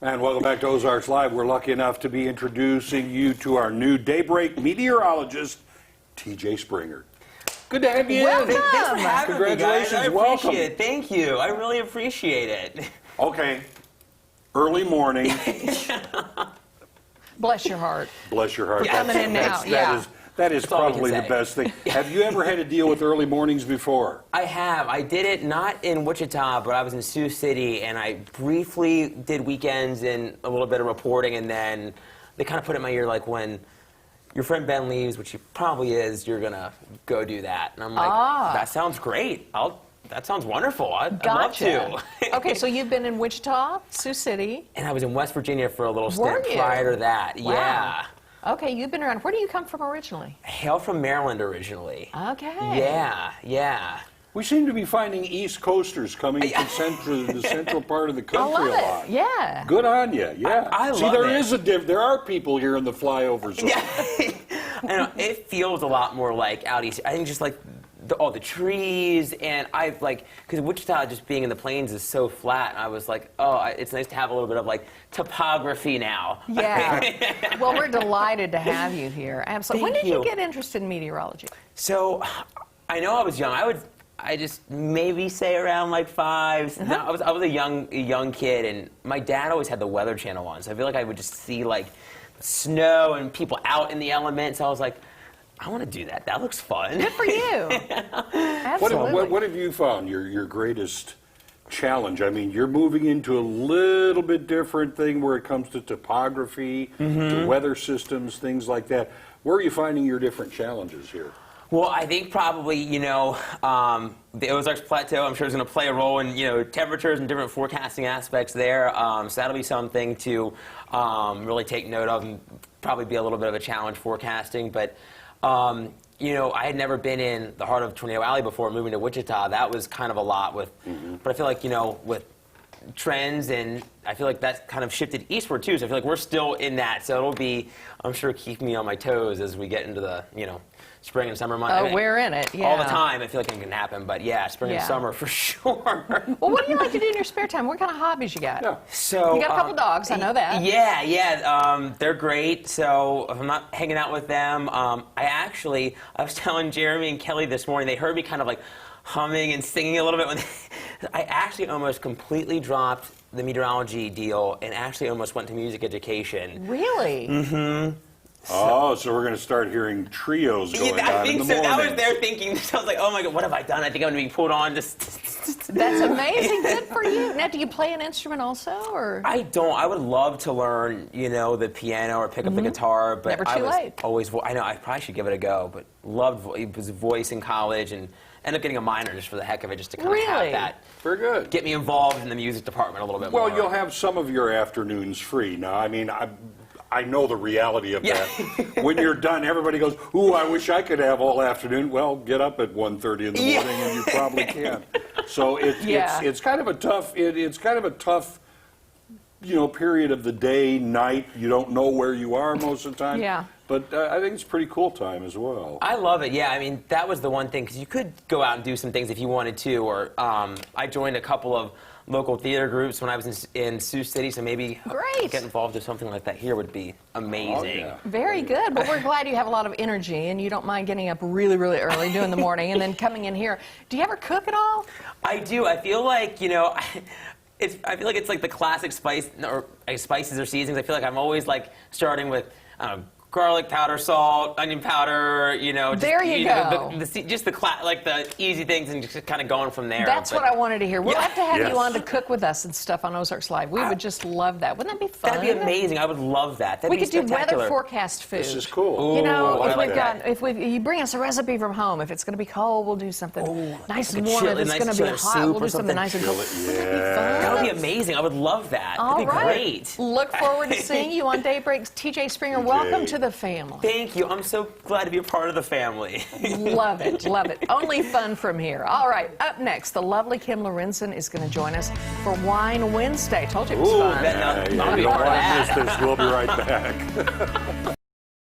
And welcome back to Ozarks Live. We're lucky enough to be introducing you to our new daybreak meteorologist, TJ Springer. Good to have you Welcome. in. Thanks for having me, guys. I Welcome. appreciate it. Thank you. I really appreciate it. Okay, early morning. Bless your heart. Bless your heart. Coming in now, yeah. That is That's all we probably can the say. best thing. Have you ever had to deal with early mornings before? I have. I did it not in Wichita, but I was in Sioux City, and I briefly did weekends and a little bit of reporting, and then they kind of put it in my ear, like, when your friend Ben leaves, which he probably is, you're going to go do that. And I'm like, that sounds great. That sounds wonderful. I'd love to. Okay, so you've been in Wichita, Sioux City. And I was in West Virginia for a little Were stint you? prior to that. Wow. Yeah. Okay, you've been around. Where do you come from originally? I hail from Maryland originally. Okay. Yeah. We seem to be finding East Coasters coming to the central part of the I country love a lot. it. Yeah. Good on you. Yeah. I See, love there it. is there are people here in the flyover zone. Yeah. I know, it feels a lot more like out east. I think just like all the trees, and I've like, because Wichita just being in the plains is so flat, and I was like, it's nice to have a little bit of like topography now. Yeah. Well, we're delighted to have you here. Absolutely. Thank When did you you. get interested in meteorology? So, I know I was young. I just maybe say around like 5. No, I was a young kid, and my dad always had the Weather Channel on, so I feel like I would just see like snow and people out in the elements. So I was like, I want to do that. That looks fun. Good for you. Absolutely. What have you found your greatest challenge? I mean, you're moving into a little bit different thing where it comes to topography, to weather systems, things like that. Where are you finding your different challenges here? Well, I think probably, the Ozarks Plateau, I'm sure, is going to play a role in, temperatures and different forecasting aspects there. So that'll be something to really take note of and probably be a little bit of a challenge forecasting. But, I had never been in the heart of Tornado Alley before moving to Wichita. That was kind of a lot with, but I feel like, with trends, and I feel like that's kind of shifted eastward too. So I feel like we're still in that. So it'll be, I'm sure, keep me on my toes as we get into the, spring and summer months. Oh, we're in it, yeah. All the time, I feel like it can happen, but yeah, spring and summer for sure. Well, what do you like to do in your spare time? What kind of hobbies you got? Yeah. So You got a couple dogs, I know that. Yeah, they're great. So if I'm not hanging out with them, I was telling Jeremy and Kelly this morning, they heard me kind of like humming and singing a little bit when I actually almost completely dropped the meteorology deal and actually almost went to music education. Really? Mm-hmm. So we're going to start hearing trios going I on think in the so. morning. I was there thinking, I was like, oh my God, what have I done? I think I'm going to be pulled on. That's amazing. Good for you. Now, do you play an instrument also, or? I don't. I would love to learn, the piano or pick up the guitar, but Never too I was late. always. I know I probably should give it a go, but loved voice in college and ended up getting a minor just for the heck of it, just to kind of have that. Very good. Get me involved in the music department a little bit more. Well, you'll have some of your afternoons free. Now, I mean, I know the reality of that. When you're done, everybody goes, "Ooh, I wish I could have all afternoon." Well, get up at 1:30 in the morning, and you probably can. So it's kind of a tough. It's kind of a tough, period of the day, night. You don't know where you are most of the time. Yeah. But I think it's a pretty cool time as well. I love it. Yeah, I mean, that was the one thing, because you could go out and do some things if you wanted to. Or I joined a couple of local theater groups when I was in Sioux City, so maybe get involved in something like that here would be amazing. Oh, yeah. Very good, but we're glad you have a lot of energy and you don't mind getting up really, really early, doing the morning, and then coming in here. Do you ever cook at all? I do. I feel like, I feel like it's like the classic spices or seasonings. I feel like I'm always like starting with garlic powder, salt, onion powder, just, there you go. Just the easy things, and just kind of going from there. That's what I wanted to hear. We'll have to have Yes. you on to cook with us and stuff on Ozarks Live. We would just love that. Wouldn't that be fun? That'd be amazing. I would love that. That'd We be could do spectacular. weather forecast food. This is cool. You know, Ooh, I if like we've that. got, you bring us a recipe from home. If it's going to be cold, we'll do something nice and like a warm. If chili- it's nice going to be chili hot, soup we'll or do something something. nice and cold. Wouldn't that be That fun? would be amazing. I would love that. All That'd be right. great. Look forward to seeing you on Daybreaks. TJ Springer, welcome to the family. Thank you. I'm so glad to be a part of the family. Love it, love it. Only fun from here. All right, up next, the lovely Kim Lorenzen is going to join us for Wine Wednesday. Told you it was fun. I'll You be don't part want of to that. miss this. We'll be right back.